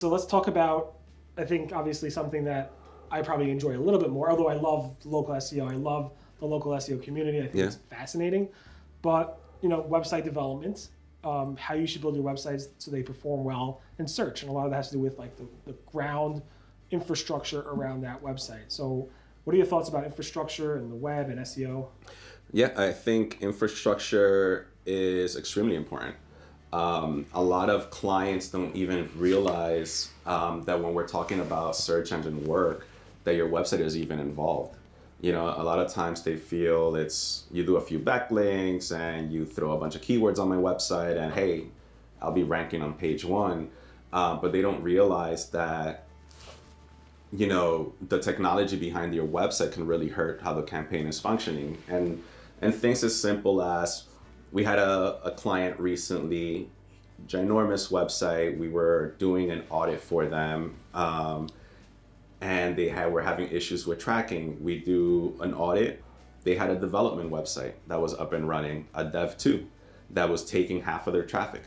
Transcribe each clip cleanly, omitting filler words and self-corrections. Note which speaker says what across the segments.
Speaker 1: So let's talk about, I think obviously something that I probably enjoy a little bit more, although I love local SEO. I love the local SEO community. I think it's fascinating. But, website development, how you should build your websites so they perform well in search. And a lot of that has to do with like the ground infrastructure around that website. So what are your thoughts about infrastructure and the web and SEO?
Speaker 2: Yeah, I think infrastructure is extremely important. A lot of clients don't even realize that when we're talking about search engine work, that your website is even involved. A lot of times they feel you do a few backlinks and you throw a bunch of keywords on my website and hey, I'll be ranking on page one. But they don't realize that, the technology behind your website can really hurt how the campaign is functioning. And things as simple as, we had a client recently, ginormous website. We were doing an audit for them, and were having issues with tracking. We do an audit. They had a development website that was up and running, a dev 2, that was taking half of their traffic.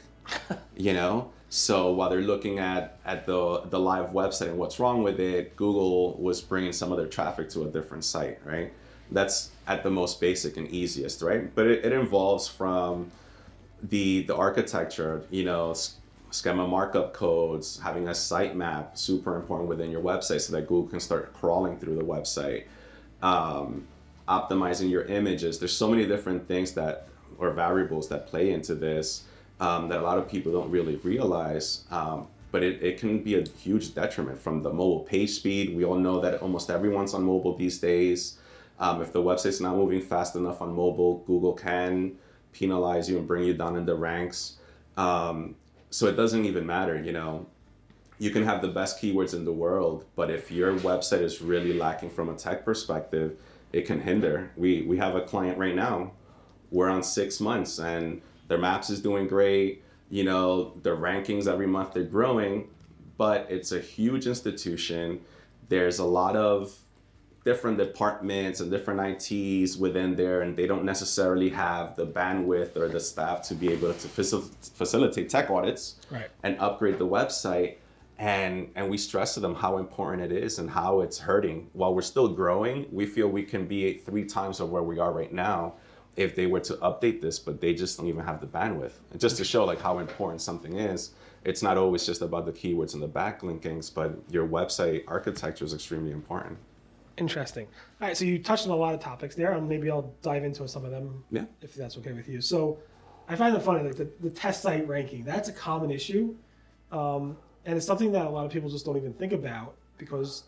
Speaker 2: So while they're looking at the live website and what's wrong with it, Google was bringing some of their traffic to a different site, right? That's at the most basic and easiest, right? But it involves from the architecture, schema markup codes, having a sitemap, super important within your website so that Google can start crawling through the website, optimizing your images. There's so many different things or variables that play into this that a lot of people don't really realize. But it can be a huge detriment from the mobile page speed. We all know that almost everyone's on mobile these days. If the website's not moving fast enough on mobile, Google can penalize you and bring you down in the ranks. So it doesn't even matter, You can have the best keywords in the world, but if your website is really lacking from a tech perspective, it can hinder. We have a client right now, we're on 6 months and their maps is doing great. Their rankings every month they're growing, but it's a huge institution. There's a lot of different departments and different ITs within there, and they don't necessarily have the bandwidth or the staff to be able to facilitate tech audits and upgrade the website. And we stress to them how important it is and how it's hurting. While we're still growing, we feel we can be 3 times of where we are right now if they were to update this, but they just don't even have the bandwidth. And just to show like how important something is, it's not always just about the keywords and the backlinkings, but your website architecture is extremely important.
Speaker 1: Interesting. All right, so you touched on a lot of topics there, and maybe I'll dive into some of them if that's okay with you. So I find it funny, like the test site ranking, that's a common issue. And it's something that a lot of people just don't even think about because,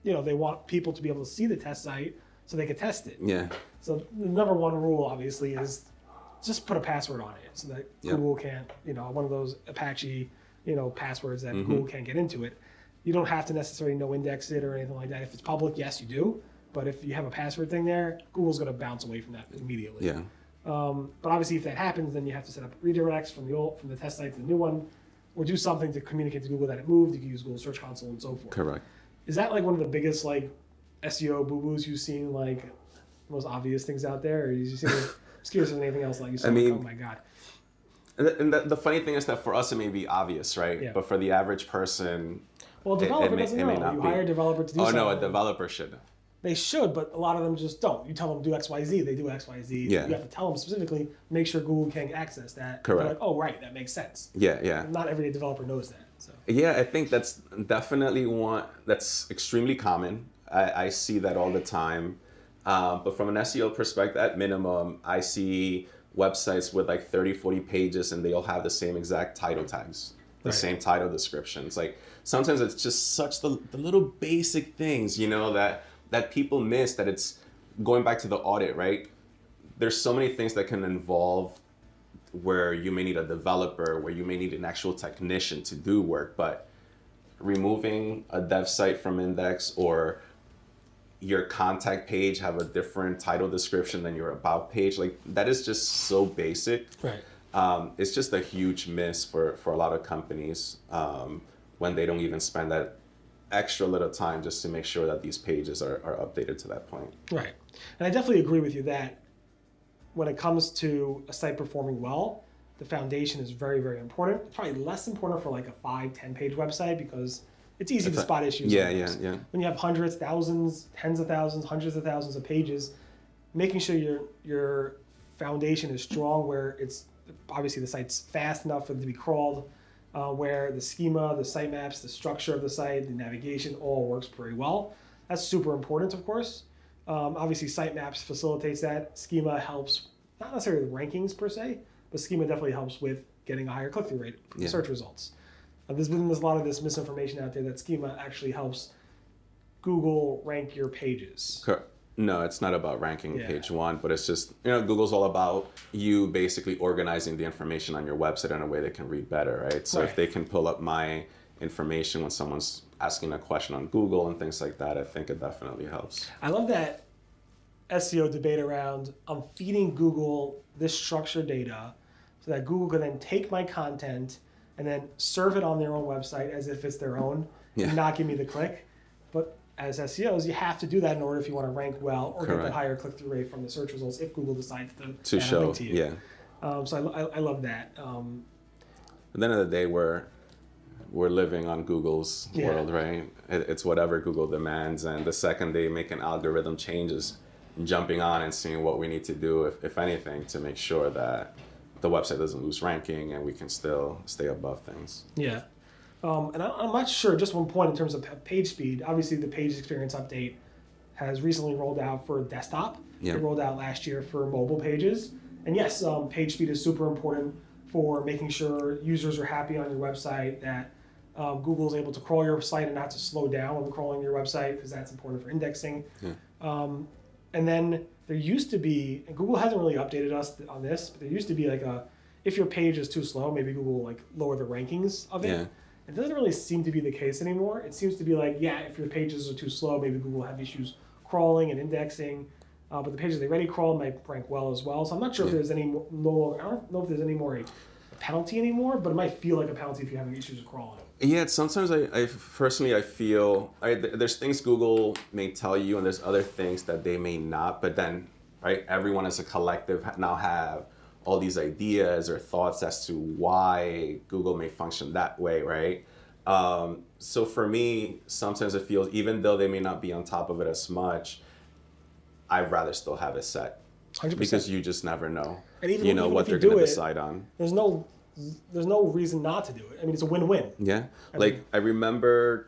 Speaker 1: they want people to be able to see the test site so they can test it.
Speaker 2: Yeah.
Speaker 1: So the number one rule, obviously, is just put a password on it so that Google can't, one of those Apache, passwords that Google can't get into it. You don't have to necessarily no index it or anything like that. If it's public, yes, you do. But if you have a password thing there, Google's going to bounce away from that immediately.
Speaker 2: Yeah.
Speaker 1: But obviously, if that happens, then you have to set up redirects from the test site to the new one, or do something to communicate to Google that it moved. You can use Google Search Console and so forth.
Speaker 2: Correct.
Speaker 1: Is that like one of the biggest SEO boo-boos you've seen, most obvious things out there? Or you see, I'm curious if anything else you saw, oh my God.
Speaker 2: And the funny thing is that for us, it may be obvious, right?
Speaker 1: Yeah.
Speaker 2: But for the average person,
Speaker 1: well, a developer doesn't know. You hire a developer to do something.
Speaker 2: Oh, no, a developer should.
Speaker 1: They should, but a lot of them just don't. You tell them do X, Y, Z, they do X, Y, Z.
Speaker 2: Yeah.
Speaker 1: You have to tell them specifically, make sure Google can access that.
Speaker 2: Correct.
Speaker 1: They're like, oh, right, that makes sense.
Speaker 2: Yeah.
Speaker 1: Not every developer knows that. So.
Speaker 2: Yeah, I think that's definitely that's extremely common. I see that all the time. But from an SEO perspective, at minimum, I see websites with 30, 40 pages and they all have the same exact title tags, the same title descriptions. Sometimes it's just such the little basic things, that people miss, that it's going back to the audit, right? There's so many things that can involve where you may need a developer, where you may need an actual technician to do work, but removing a dev site from index or your contact page have a different title description than your about page, that is just so basic.
Speaker 1: Right.
Speaker 2: It's just a huge miss for a lot of companies when they don't even spend that extra little time just to make sure that these pages are updated to that point.
Speaker 1: Right. And I definitely agree with you that when it comes to a site performing well, the foundation is very, very important. It's probably less important for like a 5-10 page website because it's easy to spot issues.
Speaker 2: Yeah.
Speaker 1: When you have hundreds, thousands, tens of thousands, hundreds of thousands of pages, making sure your foundation is strong, where it's obviously the site's fast enough for it to be crawled, where the schema, the sitemaps, the structure of the site, the navigation all works pretty well. That's super important, of course. Obviously, sitemaps facilitates that. Schema helps, not necessarily the rankings per se, but schema definitely helps with getting a higher click-through rate in search results. There's a lot of this misinformation out there that schema actually helps Google rank your pages.
Speaker 2: No, it's not about ranking page one, but it's just, Google's all about you basically organizing the information on your website in a way that can read better, right? So if they can pull up my information when someone's asking a question on Google and things like that, I think it definitely helps.
Speaker 1: I love that SEO debate around I'm feeding Google this structured data so that Google can then take my content and then serve it on their own website as if it's their own and not give me the click. But as SEOs, you have to do that in order if you want to rank well or get the higher click-through rate from the search results if Google decides to show a link to you. So I love that.
Speaker 2: At the end of the day, we're living on Google's world, right? It's whatever Google demands, and the second they make an algorithm changes, jumping on and seeing what we need to do, if anything, to make sure that the website doesn't lose ranking and we can still stay above things.
Speaker 1: Yeah. And I'm not sure, just one point in terms of page speed. Obviously, the page experience update has recently rolled out for desktop. It rolled out last year for mobile pages. And yes, page speed is super important for making sure users are happy on your website, that Google is able to crawl your site and not to slow down when crawling your website, because that's important for indexing. And then there used to be, and Google hasn't really updated us on this, but there used to be like if your page is too slow, maybe Google will like lower the rankings of it. It doesn't really seem to be the case anymore. It seems to be like, if your pages are too slow, maybe Google will have issues crawling and indexing. But the pages they already crawl might rank well as well. So I'm not sure if there's any more, I don't know if there's any more a penalty anymore, but it might feel like a penalty if you're having issues with crawling.
Speaker 2: Yeah, sometimes I personally feel there's things Google may tell you and there's other things that they may not, but then, right, everyone as a collective now have all these ideas or thoughts as to why Google may function that way, right? So for me, sometimes it feels, even though they may not be on top of it as much, I'd rather still have it set.
Speaker 1: 100%.
Speaker 2: Because you just never know,
Speaker 1: and even
Speaker 2: what they're going to decide on.
Speaker 1: There's no reason not to do it. I mean, it's a win-win.
Speaker 2: Yeah. I remember,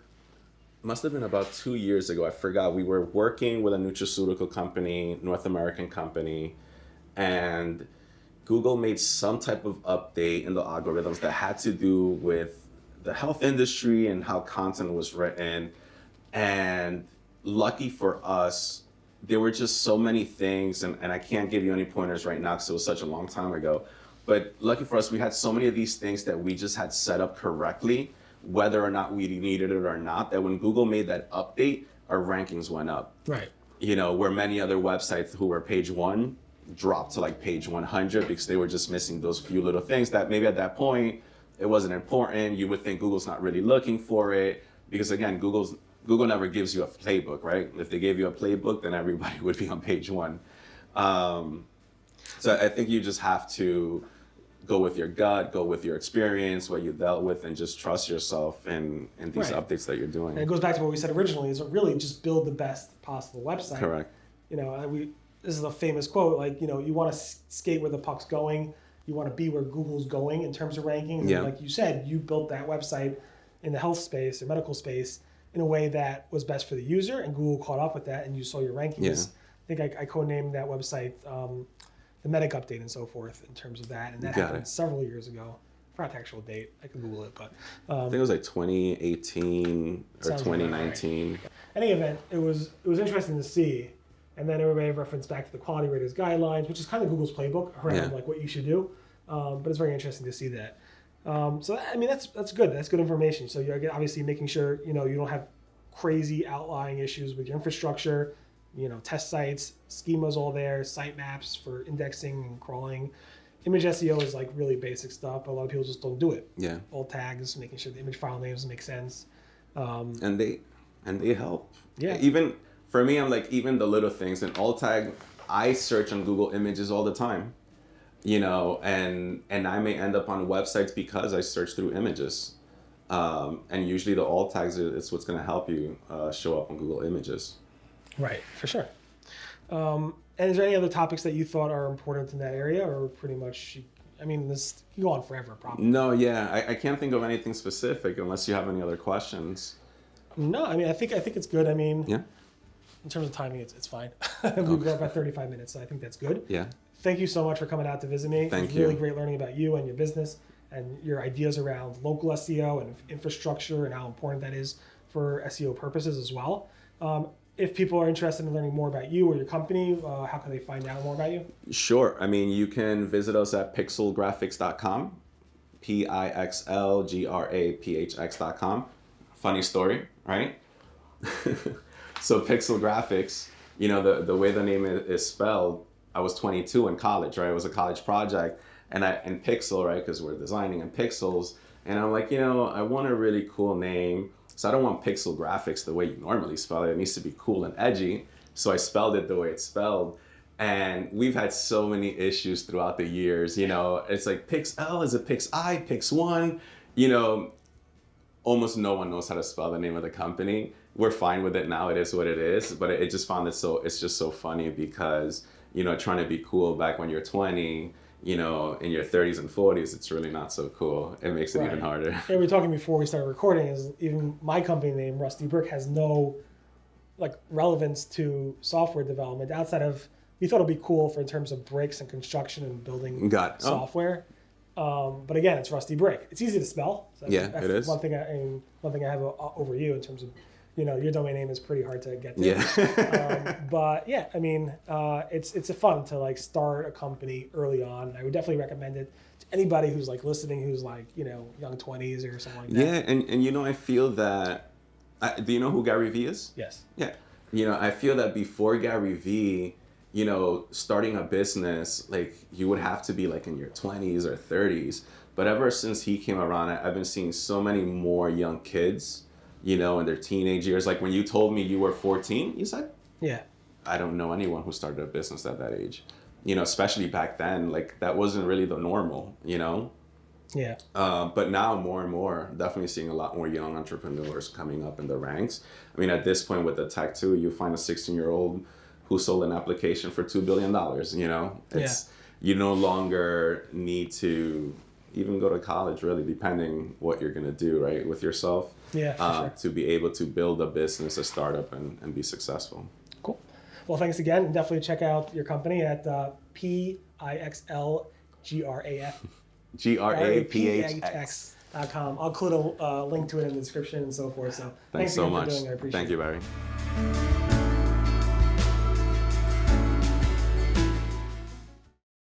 Speaker 2: must have been about 2 years ago, I forgot, we were working with a nutraceutical company, North American company, and Google made some type of update in the algorithms that had to do with the health industry and how content was written. And lucky for us, there were just so many things, and I can't give you any pointers right now because it was such a long time ago. But lucky for us, we had so many of these things that we just had set up correctly, whether or not we needed it or not, that when Google made that update, our rankings went up.
Speaker 1: Right.
Speaker 2: Where many other websites who were page one dropped to like page 100 because they were just missing those few little things that maybe at that point it wasn't important. You would think Google's not really looking for it because, again, Google never gives you a playbook, right? If they gave you a playbook, then everybody would be on page one. So I think you just have to go with your gut, go with your experience, what you dealt with, and just trust yourself in these updates that you're doing.
Speaker 1: And it goes back to what we said originally, is really just build the best possible website.
Speaker 2: Correct.
Speaker 1: This is a famous quote, you want to skate where the puck's going. You want to be where Google's going in terms of rankings. And like you said, you built that website in the health space or medical space in a way that was best for the user, and Google caught up with that, and you saw your rankings. I think I codenamed that website the Medic Update and so forth in terms of that. And that happened several years ago. I forgot the actual date. I could Google it, but
Speaker 2: I think it was like 2018 or 2019.
Speaker 1: Right. Any event, it was interesting to see. And then everybody referenced back to the quality raters guidelines, which is kind of Google's playbook around like what you should do. But it's very interesting to see that. That's good. That's good information. So you're obviously making sure you don't have crazy outlying issues with your infrastructure. Test sites, schemas all there, sitemaps for indexing and crawling. Image SEO is like really basic stuff, but a lot of people just don't do it.
Speaker 2: Yeah.
Speaker 1: Alt tags, making sure the image file names make sense.
Speaker 2: And they help.
Speaker 1: Yeah.
Speaker 2: Even for me, I'm like, even the little things. In alt tag, I search on Google Images all the time. you know, and I may end up on websites because I search through images. And usually the alt tags is what's going to help you show up on Google Images.
Speaker 1: Right, for sure. And is there any other topics that you thought are important in that area, or pretty much, I mean, this can go on forever, probably.
Speaker 2: No, yeah, I can't think of anything specific unless you have any other questions.
Speaker 1: No, I mean, I think it's good. I mean,
Speaker 2: Yeah.
Speaker 1: in terms of timing, it's fine. We've got about 35 minutes, so I think that's good.
Speaker 2: Yeah.
Speaker 1: Thank you so much for coming out to visit me.
Speaker 2: Thank
Speaker 1: It was really
Speaker 2: you.
Speaker 1: great learning about you and your business and your ideas around local SEO and infrastructure and how important that is for SEO purposes as well. If people are interested in learning more about you or your company, how can they find out more about you?
Speaker 2: Sure. I mean, you can visit us at pixlgraphx.com, pixlgraphx.com. Funny story, right? So Pix-l Graphx, you know, the way the name is spelled, I was 22 in college, right? It was a college project, and Pixel, right? Because we're designing in pixels, and I'm like, you know, I want a really cool name, so I don't want Pix-l Graphx the way you normally spell it. It needs to be cool and edgy, so I spelled it the way it's spelled. And we've had so many issues throughout the years, you know. It's like Pix-l, is it Pix-I, Pix-1? You know, almost no one knows how to spell the name of the company. We're fine with it now. It is what it is. But it just found it it's just so funny because, you know, trying to be cool back when you're 20, you know, in your 30s and 40s, it's really not so cool. It makes it even harder.
Speaker 1: Yeah, we were talking before we started recording, is even my company name, Rusty Brick, has no like relevance to software development outside of, we thought it'd be cool for in terms of bricks and construction and building software. But again, it's Rusty Brick. It's easy to spell. So that's
Speaker 2: it is.
Speaker 1: One thing I have over you in terms of, you know, your domain name is pretty hard to get to.
Speaker 2: Yeah.
Speaker 1: But yeah, I mean, it's a fun to like start a company early on. I would definitely recommend it to anybody who's like listening, who's like, you know, young 20s or something like that.
Speaker 2: Yeah, and you know, I feel that, do you know who Gary Vee is?
Speaker 1: Yes.
Speaker 2: Yeah. You know, I feel that before Gary Vee, you know, starting a business, like you would have to be like in your 20s or 30s. But ever since he came around, I've been seeing so many more young kids, you know, in their teenage years. Like when you told me you were 14, you said,
Speaker 1: yeah,
Speaker 2: I don't know anyone who started a business at that age. You know, especially back then, like that wasn't really the normal, you know?
Speaker 1: Yeah.
Speaker 2: But now more and more, definitely seeing a lot more young entrepreneurs coming up in the ranks. I mean, at this point with the tech too, you find a 16-year-old who sold an application for $2 billion, you know? You no longer need to even go to college, really, depending what you're going to do, right, with yourself.
Speaker 1: Yeah, for sure.
Speaker 2: To be able to build a business, a startup, and be successful.
Speaker 1: Cool. Well, thanks again. And definitely check out your company at pixlgraphx.com. I'll include a link to it in the description and so forth. So
Speaker 2: Thanks so
Speaker 1: again
Speaker 2: much.
Speaker 1: for doing it. I appreciate it.
Speaker 2: Thank you, Barry.